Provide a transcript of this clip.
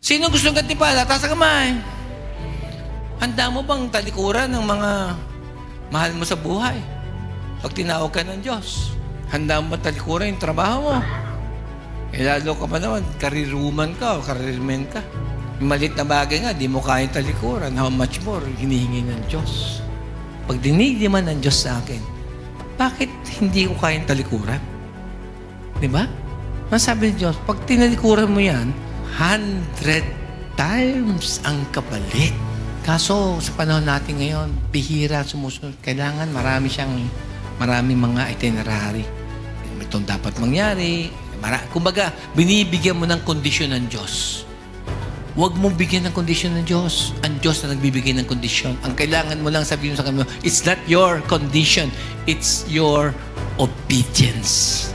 Sino gustong gantimpala? Taas ang kamay. Handa mo bang talikuran ng mga mahal mo sa buhay? Pag tinawag ka ng Diyos, handa mo ba talikuran yung trabaho mo? Eh, lalo ka pa naman, kariruman ka o karirmen ka. Malit na bagay nga, di mo kayang talikuran. How much more, hinihingi ng Diyos. Pag dinig naman ng Diyos sa akin, bakit hindi ko kayang talikuran? Di ba? Masabi ng Diyos, pag tinalikuran mo yan, 100 times ang kapalit. Kaso, sa panahon natin ngayon, bihira sumusunod. Kailangan maraming mga itinerary. Itong dapat mangyari. Kumbaga, binibigyan mo ng kondisyon ng Diyos. Huwag mong bigyan ng kondisyon ng Diyos. Ang Diyos na nagbibigay ng kondisyon. Ang kailangan mo lang sabihin sa kanila, it's not your condition, it's your obedience.